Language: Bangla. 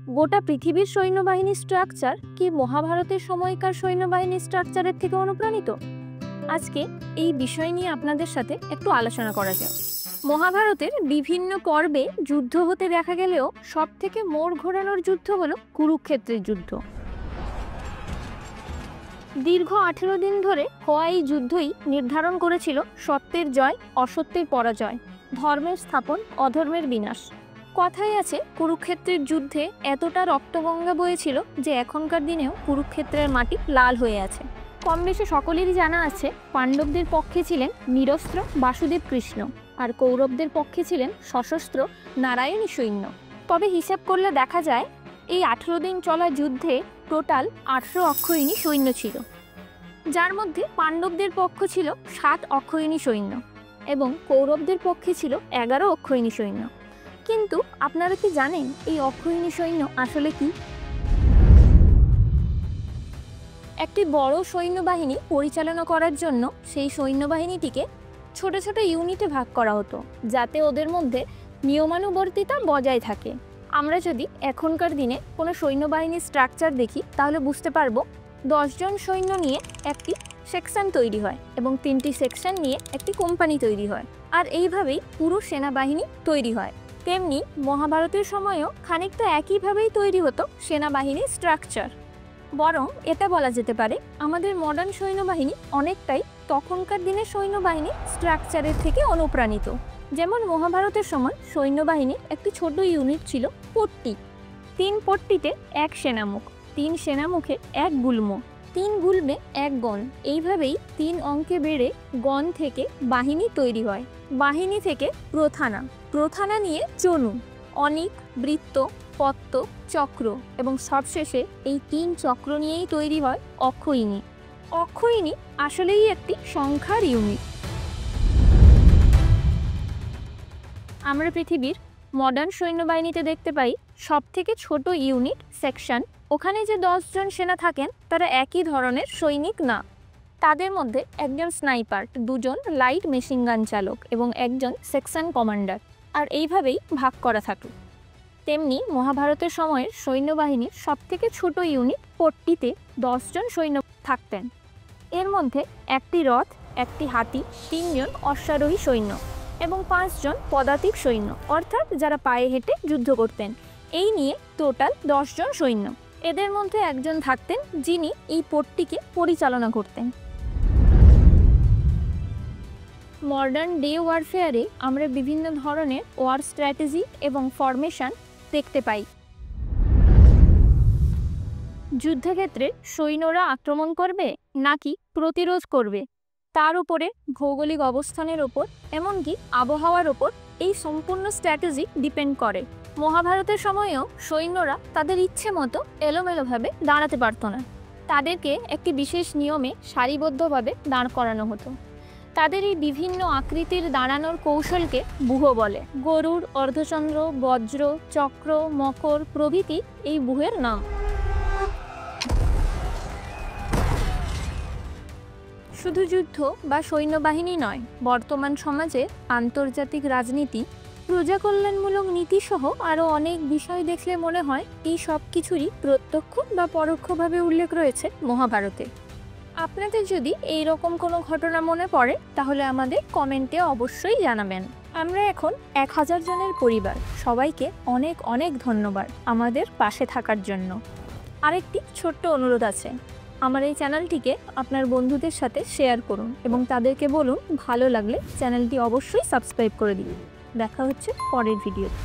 গোটা পৃথিবীর সৈন্যবাহিনীর স্ট্রাকচার কি মহাভারতের সময়কার সৈন্যবাহিনীর স্ট্রাকচারের থেকে অনুপ্রাণিত? আজকে এই বিষয় নিয়ে আপনাদের সাথে একটু আলোচনা করা যাক। মহাভারতের বিভিন্ন পর্বে যুদ্ধ হতে দেখা গেলেও সব থেকে মোড় ঘোরানোর যুদ্ধ হলো কুরুক্ষেত্রের যুদ্ধ। দীর্ঘ 18 দিন ধরে হওয়া এই যুদ্ধই নির্ধারণ করেছিল সত্যের জয়, অসত্যের পরাজয়, ধর্মের স্থাপন, অধর্মের বিনাশ। কথাই আছে, কুরুক্ষেত্রের যুদ্ধে এতটা রক্তগঙ্গা বয়েছিল যে এখনকার দিনেও কুরুক্ষেত্রের মাটি লাল হয়ে আছে। কম বেশি সকলেরই জানা আছে, পাণ্ডবদের পক্ষে ছিলেন নিরস্ত্র বাসুদেব কৃষ্ণ, আর কৌরবদের পক্ষে ছিলেন সশস্ত্র নারায়ণী সৈন্য। তবে হিসাব করলে দেখা যায় এই 18 দিন চলা যুদ্ধে টোটাল 18 অক্ষৌহিণী সৈন্য ছিল, যার মধ্যে পাণ্ডবদের পক্ষ ছিল 7 অক্ষৌহিণী সৈন্য এবং কৌরবদের পক্ষে ছিল 11 অক্ষৌহিণী সৈন্য। কিন্তু আপনারা কি জানেন এই অক্ষৌহিণী সৈন্য আসলে কি? একটি বড় সৈন্যবাহিনী পরিচালনা করার জন্য সেই সৈন্যবাহিনীটিকে ছোট ছোট ইউনিটে ভাগ করা হতো, যাতে ওদের মধ্যে নিয়মানুবর্তিতা বজায় থাকে। আমরা যদি এখনকার দিনে কোনো সৈন্যবাহিনীর স্ট্রাকচার দেখি তাহলে বুঝতে পারবো 10 জন সৈন্য নিয়ে একটি সেকশন তৈরি হয় এবং 3টি সেকশন নিয়ে একটি কোম্পানি তৈরি হয়, আর এইভাবেই পুরো সেনাবাহিনী তৈরি হয়। তেমনি মহাভারতের সময়ও খানিকটা একইভাবেই তৈরি হতো সেনাবাহিনীর স্ট্রাকচার। বরং এটা বলা যেতে পারে আমাদের মডার্ন সৈন্যবাহিনী অনেকটাই তখনকার দিনের সৈন্যবাহিনীর স্ট্রাকচারের থেকে অনুপ্রাণিত। যেমন মহাভারতের সময় সৈন্যবাহিনীর একটি ছোট ইউনিট ছিল পট্টি। 3 পট্টিতে 1 সেনামুখ, 3 সেনামুখে 1 গুল্ম, 3 গুল্মে 1 গণ। এইভাবেই 3 অঙ্কে বেড়ে গণ থেকে বাহিনী তৈরি হয়। বাহিনী থেকে প্রথানা, প্রথানা নিয়ে চনু, অনিক, বৃত্ত, পত্ত, চক্র এবং সবশেষে এই 3 চক্র নিয়েই তৈরি হয় অক্ষৌহিণী। অক্ষৌহিণী আসলেই একটি সংখ্যার ইউনিট। আমরা পৃথিবীর মডার্ন সৈন্যবাহিনীতে দেখতে পাই সবথেকে ছোট ইউনিট সেকশন। ওখানে যে 10 জন সেনা থাকেন তারা একই ধরনের সৈনিক না। তাদের মধ্যে একজন স্নাইপার, 2 জন লাইট মেশিন গান চালক এবং 1 জন সেকশন কমান্ডার, আর এইভাবেই ভাগ করা থাকে। তেমনি মহাভারতের সময়ের সৈন্যবাহিনীর সবথেকে ছোট ইউনিট পট্টিতে 10 জন সৈন্য থাকতেন। এর মধ্যে 1টি রথ, 1টি হাতি, 3 জন অশ্বারোহী সৈন্য এবং 5 জন পদাতিক সৈন্য, অর্থাৎ যারা পায়ে হেঁটে যুদ্ধ করতেন। এই নিয়ে টোটাল 10 জন সৈন্য। এদের মধ্যে একজন থাকতেন যিনি এই পট্টিকে পরিচালনা করতেন। মডার্ন ডে ওয়ারফেয়ারে আমরা বিভিন্ন ধরনের ওয়ার স্ট্র্যাটেজি এবং ফরমেশন দেখতে পাই। যুদ্ধক্ষেত্রে সৈন্যরা আক্রমণ করবে নাকি প্রতিরোধ করবে, তার উপরে ভৌগোলিক অবস্থানের ওপর, এমনকি আবহাওয়ার ওপর এই সম্পূর্ণ স্ট্র্যাটেজি ডিপেন্ড করে। মহাভারতের সময়েও সৈন্যরা তাদের ইচ্ছে মতো এলোমেলোভাবে দাঁড়াতে পারত না। তাদেরকে একটি বিশেষ নিয়মে সারিবদ্ধভাবে দাঁড় করানো হতো। তাদের এই বিভিন্ন আকৃতির দাঁড়ানোর কৌশলকে ব্যূহ বলে। গরুড়, অর্ধচন্দ্র, বজ্র, চক্র, মকর প্রভৃতি এই ব্যূহের নাম। শুধু যুদ্ধ বা সৈন্যবাহিনী নয়, বর্তমান সমাজে আন্তর্জাতিক রাজনীতি, প্রজাকল্যাণমূলক নীতিসহ আরও অনেক বিষয় দেখলে মনে হয় এই সব কিছুরই প্রত্যক্ষ বা পরোক্ষভাবে উল্লেখ রয়েছে মহাভারতে। আপনাদের যদি এই রকম কোনো ঘটনা মনে পড়ে তাহলে আমাদের কমেন্টে অবশ্যই জানাবেন। আমরা এখন 1000 জনের পরিবার। সবাইকে অনেক অনেক ধন্যবাদ আমাদের পাশে থাকার জন্য। আরেকটি ছোট্ট অনুরোধ আছে, আমার এই চ্যানেলটিকে আপনার বন্ধুদের সাথে শেয়ার করুন এবং তাদেরকে বলুন ভালো লাগলে চ্যানেলটি অবশ্যই সাবস্ক্রাইব করে দিন। দেখা হচ্ছে পরের ভিডিওতে।